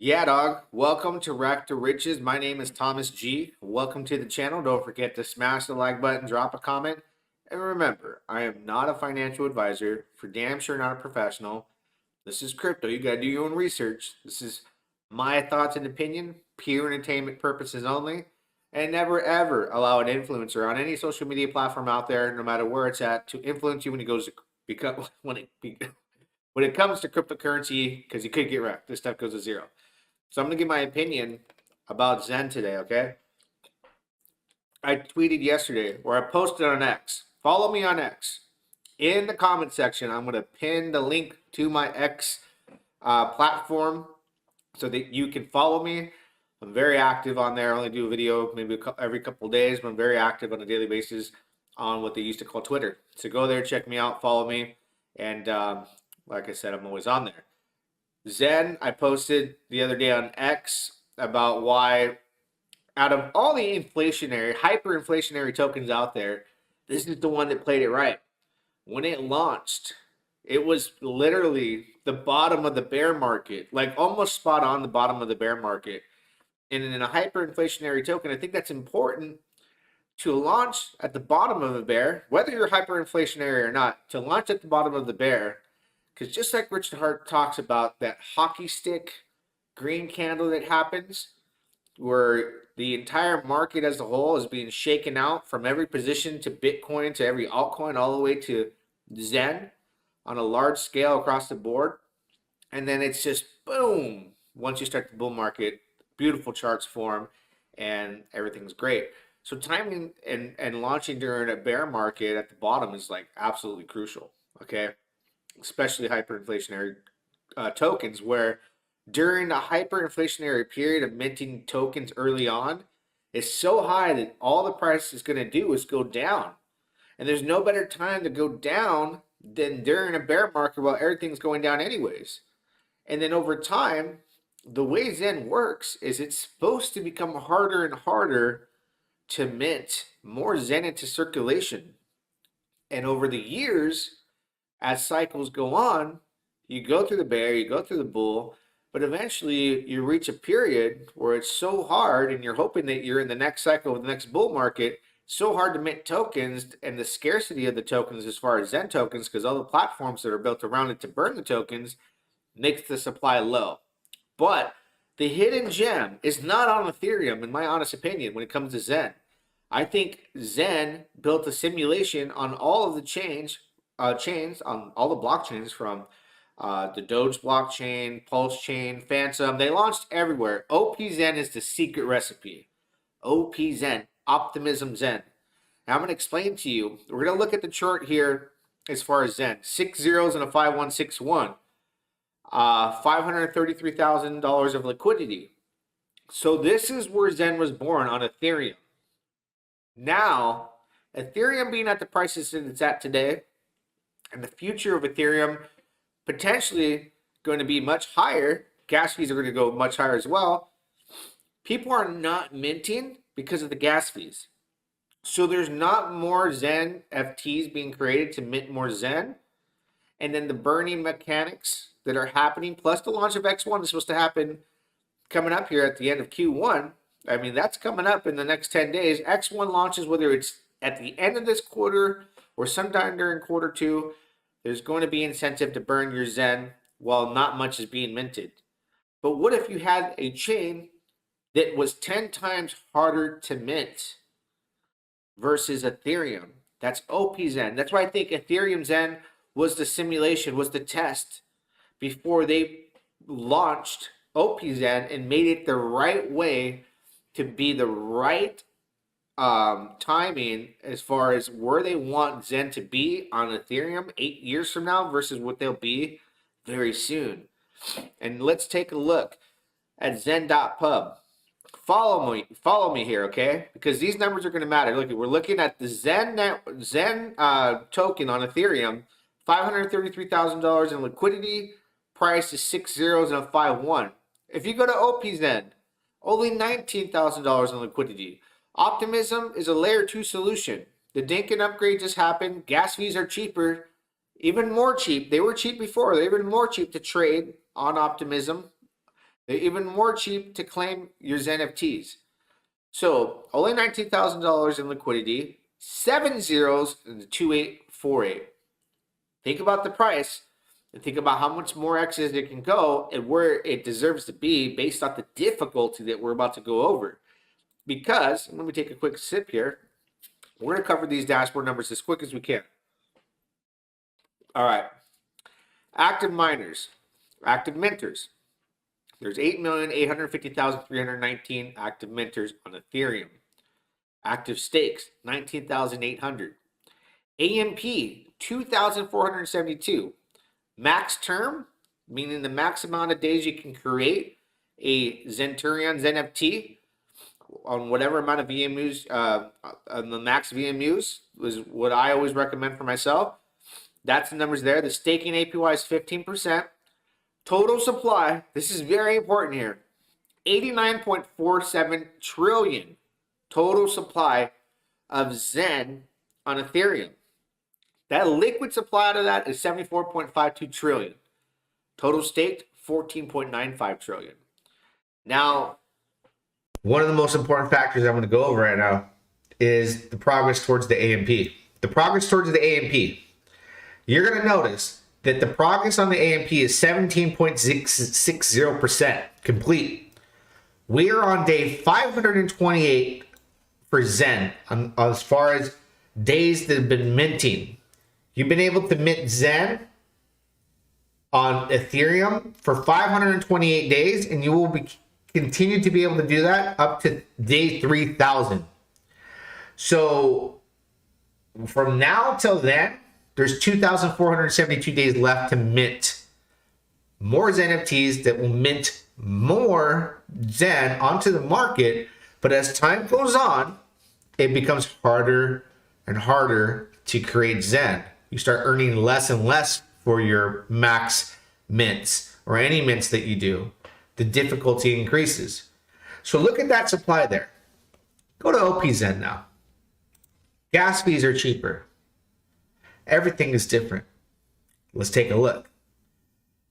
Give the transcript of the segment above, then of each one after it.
Yeah, dog. Welcome to Rack to Riches. My name is Thomas G. Welcome to the channel. Don't forget to smash the like button, drop a comment, and remember, I am not a financial advisor, for damn sure not a professional. This is crypto. You gotta do your own research. This is my thoughts and opinion, pure entertainment purposes only, and never ever allow an influencer on any social media platform out there, no matter where it's at, to influence you when it goes to become when it comes to cryptocurrency, because you could get wrecked. This stuff goes to zero. So I'm gonna give my opinion about Zen today, okay? I tweeted yesterday, or I posted on X. Follow me on X. In the comment section, I'm gonna pin the link to my X platform so that you can follow me. I'm very active on there. I only do a video maybe every couple of days, but I'm very active on a daily basis on what they used to call Twitter. So go there, check me out, follow me, and like I said, I'm always on there. Zen, I posted the other day on X about why, out of all the hyperinflationary tokens out there, this is the one that played it right. When it launched, it was literally the bottom of the bear market, like almost spot on the bottom of the bear market. And in a hyperinflationary token, I think that's important to launch at the bottom of a bear, whether you're hyperinflationary or not, to launch at the bottom of the bear. Because just like Richard Hart talks about that hockey stick green candle that happens, where the entire market as a whole is being shaken out from every position to Bitcoin to every altcoin, all the way to Zen on a large scale across the board. And then it's just boom. Once you start the bull market, beautiful charts form and everything's great. So timing and launching during a bear market at the bottom is like absolutely crucial. Okay. Especially hyperinflationary tokens, where during a hyperinflationary period of minting tokens early on, is so high that all the price is going to do is go down. And there's no better time to go down than during a bear market while everything's going down anyways. And then over time, the way Zen works is it's supposed to become harder and harder to mint more Zen into circulation. And over the years, as cycles go on, you go through the bear, you go through the bull, but eventually you reach a period where it's so hard, and you're hoping that you're in the next cycle of the next bull market, so hard to mint tokens, and the scarcity of the tokens as far as Zen tokens, because all the platforms that are built around it to burn the tokens, makes the supply low. But the hidden gem is not on Ethereum, in my honest opinion, when it comes to Zen. I think Zen built a simulation on all of the chains, on all the blockchains, from the Doge blockchain, Pulse chain, Phantom. They launched everywhere. OP-Zen is the secret recipe. OP-Zen, Optimism Zen. Now I'm going to explain to you. We're going to look at the chart here as far as Zen. 6 zeros and a 5161. $533,000 of liquidity. So this is where Zen was born, on Ethereum. Now, Ethereum being at the prices that it's at today, and the future of Ethereum potentially going to be much higher, gas fees are going to go much higher as well. People are not minting because of the gas fees. So there's not more Zen FTs being created to mint more Zen. And then the burning mechanics that are happening, plus the launch of X1 is supposed to happen coming up here at the end of Q1. I mean, that's coming up in the next 10 days. X1 launches, whether it's at the end of this quarter or sometime during quarter 2, there's going to be incentive to burn your Zen while not much is being minted. But what if you had a chain that was 10 times harder to mint versus Ethereum? That's OP Zen. That's why I think Ethereum Zen was the simulation, was the test before they launched OP Zen and made it the right way to be the right timing as far as where they want Zen to be on Ethereum 8 years from now versus what they'll be very soon. And let's take a look at Zen.pub. Follow me here, okay? Because these numbers are going to matter. Look, we're looking at the Zen token on Ethereum, $533,000 in liquidity. Price is 6 zeros and a 5-1. If you go to OP Zen, only $19,000 in liquidity. Optimism is a layer 2 solution. The Dinkin upgrade just happened. Gas fees are cheaper, even more cheap. They were cheap before. They're even more cheap to trade on Optimism. They're even more cheap to claim your Zen NFTs. So only $19,000 in liquidity, 7 zeros in the 2848. Think about the price and think about how much more X's it can go and where it deserves to be based off the difficulty that we're about to go over. Because, let me take a quick sip here. We're going to cover these dashboard numbers as quick as we can. All right. Active miners, active minters. There's 8,850,319 active minters on Ethereum. Active stakes, 19,800. AMP, 2,472. Max term, meaning the max amount of days you can create a Zenturion NFT on whatever amount of VMUs, on the max VMUs was what I always recommend for myself. That's the numbers there. The staking APY is 15%. Total supply, this is very important here, 89.47 trillion total supply of Zen on Ethereum. That liquid supply out of that is 74.52 trillion. Total staked, 14.95 trillion. Now, one of the most important factors I'm going to go over right now is the progress towards the AMP. The progress towards the AMP. You're going to notice that the progress on the AMP is 17.660% complete. We are on day 528 for Zen as far as days that have been minting. You've been able to mint Zen on Ethereum for 528 days, and you will continue to be able to do that up to day 3,000. So from now till then, there's 2,472 days left to mint more Zen NFTs that will mint more Zen onto the market. But as time goes on, it becomes harder and harder to create Zen. You start earning less and less for your max mints or any mints that you do. The difficulty increases. So look at that supply there. Go to OPZen now. Gas fees are cheaper. Everything is different. Let's take a look.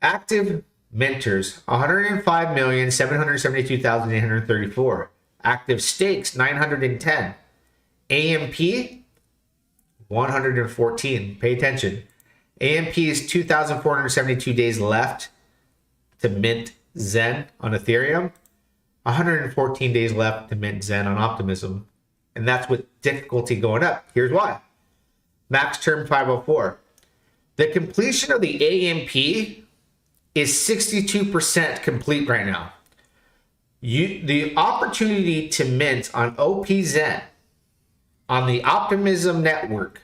Active minters, 105,772,834. Active stakes, 910. AMP, 114. Pay attention. AMP is 2,472 days left to mint Zen on Ethereum. 114 days left to mint Zen on Optimism. And that's with difficulty going up. Here's why. Max term 504. The completion of the AMP is 62% complete right now. The opportunity to mint on OPZen on the Optimism network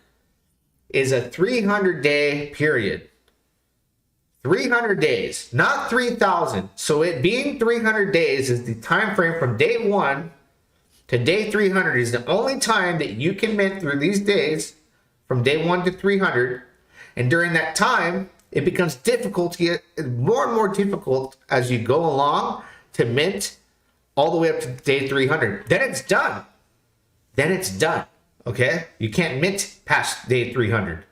is a 300-day period. 300 days, not 3,000. So it being 300 days is the time frame from day 1 to day 300 is the only time that you can mint through these days from day 1 to 300. And during that time, it becomes difficult to get more and more difficult as you go along to mint all the way up to day 300. Then it's done. Okay? You can't mint past day 300.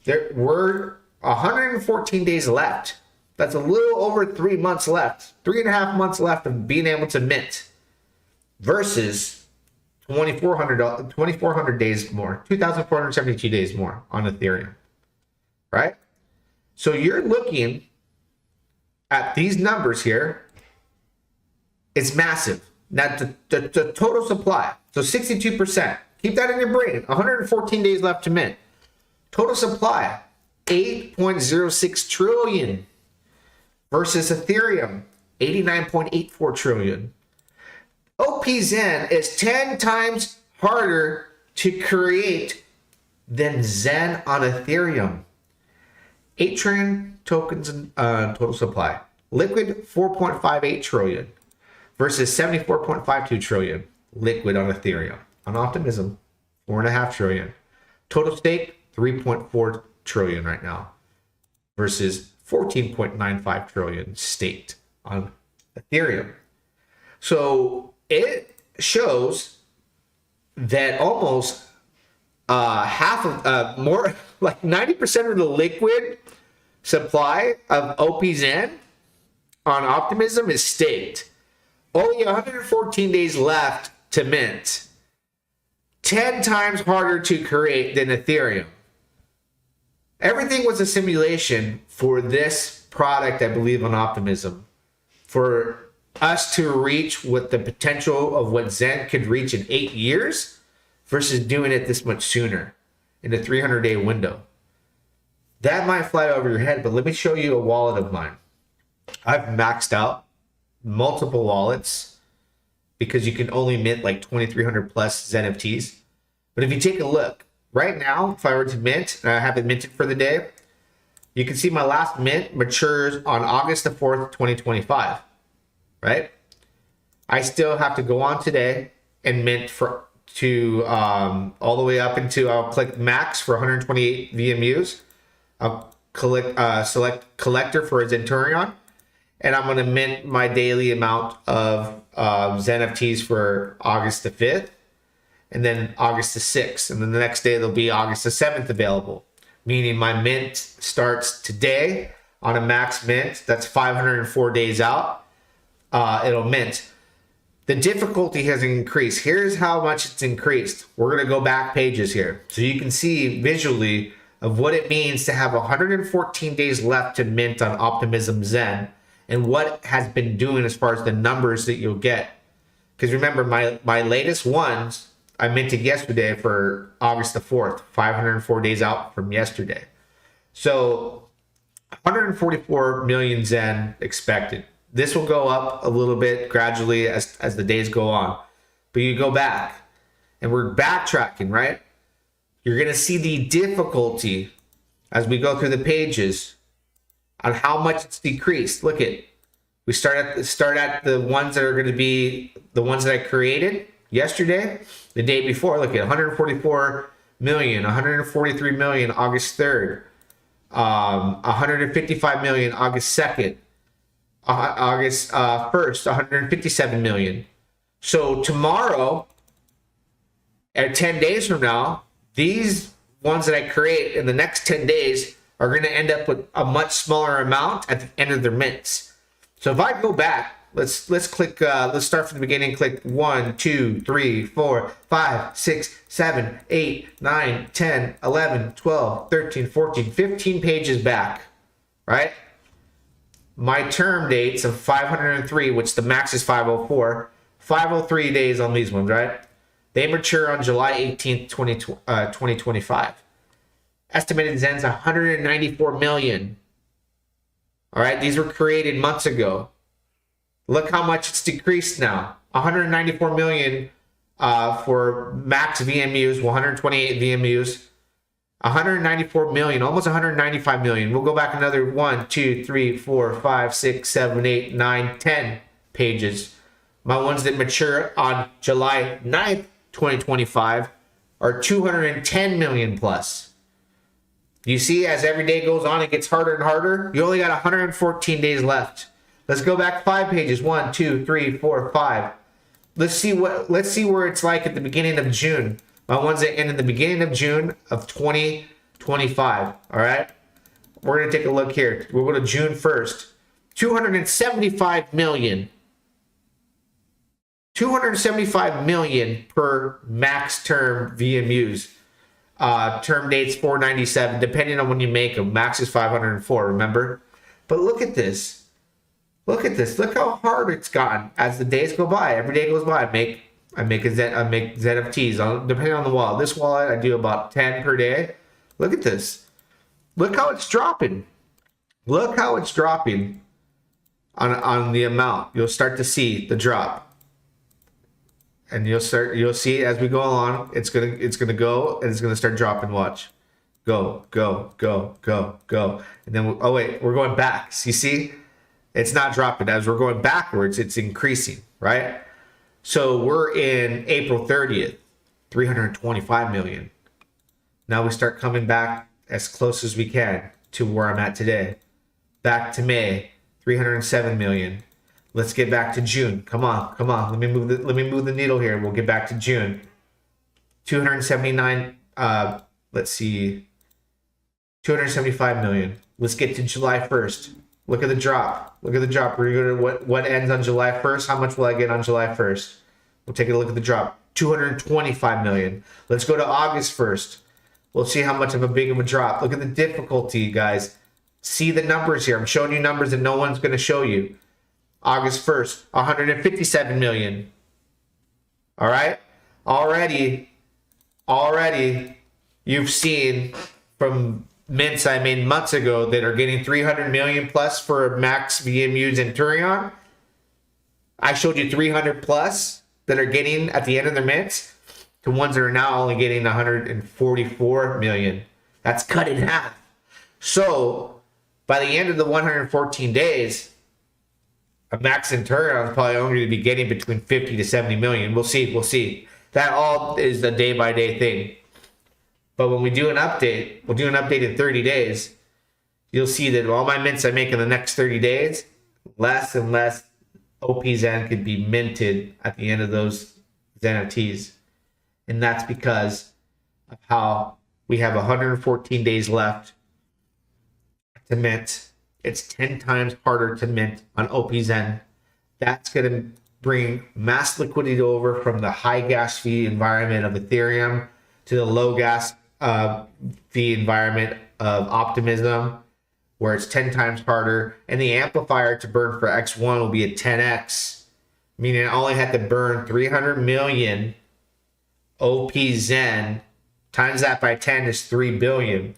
There were 114 days left. That's a little over 3 months left. 3.5 months left of being able to mint versus 2,400 days more, 2,472 days more on Ethereum, right? So you're looking at these numbers here. It's massive. Now the total supply, so 62%. Keep that in your brain. 114 days left to mint. Total supply, 8.06 trillion versus Ethereum, 89.84 trillion. OPZen is 10 times harder to create than Zen on Ethereum. 8 trillion tokens in total supply. Liquid, 4.58 trillion versus 74.52 trillion liquid on Ethereum. On Optimism, 4.5 trillion. Total stake, 3.4 trillion right now versus 14.95 trillion staked on Ethereum. So it shows that almost half of more like 90% of the liquid supply of OPZen on Optimism is staked. Only 114 days left to mint. 10 times harder to create than Ethereum. Everything was a simulation for this product, I believe, on Optimism. For us to reach what the potential of what XEN could reach in 8 years versus doing it this much sooner in a 300-day window. That might fly over your head, but let me show you a wallet of mine. I've maxed out multiple wallets because you can only mint like 2,300 plus NFTs. But if you take a look, right now, if I were to mint, and I have it minted for the day, you can see my last mint matures on August the 4th, 2025, right? I still have to go on today and mint all the way up into, I'll click max for 128 VMUs. I'll select collector for a Centurion, and I'm going to mint my daily amount of NFTs for August the 5th, and then August the 6th, and then the next day there'll be August the 7th available, meaning my mint starts today on a max mint. That's 504 days out. It'll mint. The difficulty has increased. Here's how much it's increased. We're going to go back pages here so you can see visually of what it means to have 114 days left to mint on Optimism XEN and what has been doing as far as the numbers that you'll get. Because remember, my latest ones I minted yesterday for August the 4th, 504 days out from yesterday. So 144 million XEN expected. This will go up a little bit gradually as the days go on. But you go back, and we're backtracking, right? You're going to see the difficulty as we go through the pages on how much it's decreased. Look at, we start at the ones that are going to be the ones that I created yesterday, the day before. Look at 144 million, 143 million August 3rd, 155 million August 2nd, August 1st, 157 million. So tomorrow, at 10 days from now, these ones that I create in the next 10 days are going to end up with a much smaller amount at the end of their mints. So if I go back, let's click, let's start from the beginning. Click 1, 2, 3, 4, 5, 6, 7, 8, 9, 10, 11, 12, 13, 14, 15 pages back, right? My term dates of 503, which the max is 504, 503 days on these ones, right? They mature on July 18th, 2025. Estimated XEN's 194 million. All right, these were created months ago. Look how much it's decreased now. 194 million for max VMUs, 128 VMUs. 194 million, almost 195 million. We'll go back another 1, 2, 3, 4, 5, 6, 7, 8, 9, 10 pages. My ones that mature on July 9th, 2025 are 210 million plus. You see, as every day goes on, it gets harder and harder. You only got 114 days left. Let's go back 5 pages. 1, 2, 3, 4, 5. Let's see where it's like at the beginning of June. My ones that end in the beginning of June of 2025. All right. We're going to take a look here. We'll go to June 1st. 275 million. 275 million per max term VMUs. Term dates 497, depending on when you make them. Max is 504, remember? But look at this. Look at this. Look how hard it's gotten as the days go by. Every day goes by, I make ZFTs, depending on the wallet. This wallet, I do about 10 per day. Look at this. Look how it's dropping. Look how it's dropping on the amount. You'll start to see the drop. And you'll see as we go along, it's gonna go and it's gonna start dropping. Watch, go, go, go, go, go, and then oh wait, we're going back. So you see, it's not dropping as we're going backwards. It's increasing, right? So we're in April 30th, 325 million. Now we start coming back as close as we can to where I'm at today. Back to May, 307 million. Let's get back to June. Come on, come on. Let me move the needle here. We'll get back to June. 279. Let's see. 275 million. Let's get to July 1st. Look at the drop. Look at the drop. We're going to what ends on July 1st. How much will I get on July 1st? We'll take a look at the drop. 225 million. Let's go to August 1st. We'll see how much of a big of a drop. Look at the difficulty, guys. See the numbers here. I'm showing you numbers that no one's going to show you. August 1st, 157 million. All right? Already, you've seen from mints I made months ago that are getting 300 million plus for max VMUs and Ethereum. I showed you 300 plus that are getting at the end of their mints to ones that are now only getting 144 million. That's cut in half. So by the end of the 114 days, a max in Ethereum is probably only going to be getting between 50 to 70 million. We'll see. That all is a day-by-day thing. But when we do an update, we'll do an update in 30 days. You'll see that all my mints I make in the next 30 days, less and less OPZen could be minted at the end of those NFTs. And that's because of how we have 114 days left to mint. It's 10 times harder to mint on OPZen. That's going to bring mass liquidity over from the high gas fee environment of Ethereum to the low gas fee environment of Optimism, where it's 10 times harder. And the amplifier to burn for X1 will be a 10x, meaning I only have to burn 300 million OPZen. Times that by 10 is 3 billion,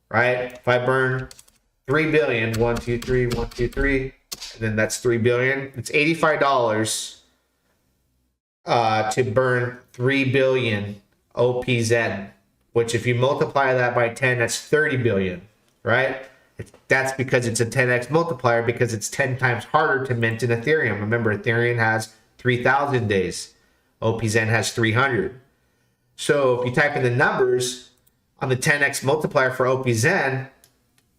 right? If I burn 3 billion, 1, 2, 3, 1, 2, 3, and then that's 3 billion. It's $85 to burn 3 billion OPZen, which if you multiply that by 10, that's 30 billion, right? That's because it's a 10x multiplier, because it's 10 times harder to mint in Ethereum. Remember, Ethereum has 3,000 days. OPZen has 300. So if you type in the numbers on the 10x multiplier for OPZen,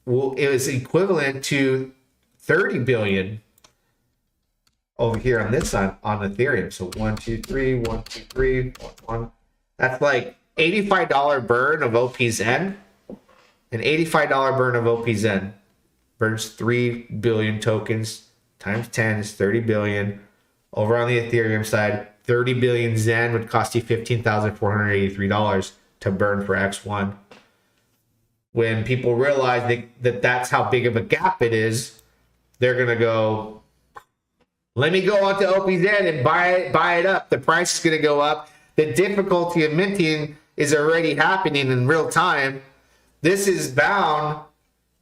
well, it was equivalent to 30 billion over here on this side on Ethereum. So 1, 2, 3, 1, 2, 3, 1, 1. That's like $85 burn of OPZen. An $85 burn of OPZen burns 3 billion tokens times 10 is 30 billion. Over on the Ethereum side, 30 billion Zen would cost you $15,483 to burn for X1. When people realize that that's how big of a gap it is, they're going to go, let me go onto OPZen and buy it up. The price is going to go up. The difficulty of minting is already happening in real time. This is bound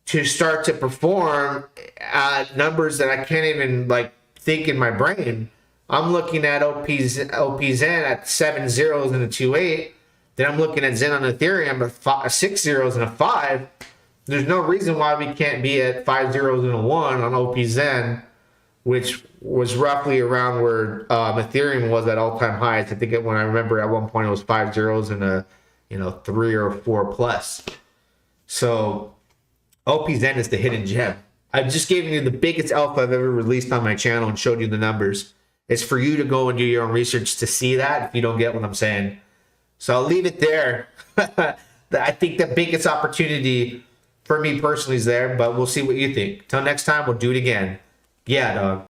to start to perform at numbers that I can't even think in my brain. I'm looking at OPZen at 7 zeros and a 2.8. Then I'm looking at Zen on Ethereum at 6 zeros and a 5. There's no reason why we can't be at 5 zeros and a 1 on OPZen, which was roughly around where Ethereum was at all-time highs. I think when I remember at one point it was 5 zeros and a 3 or 4 plus. So OPZen is the hidden gem. I've just given you the biggest alpha I've ever released on my channel and showed you the numbers. It's for you to go and do your own research to see that if you don't get what I'm saying. So I'll leave it there. I think the biggest opportunity for me personally is there, but we'll see what you think. Till next time, we'll do it again. Yeah, dog.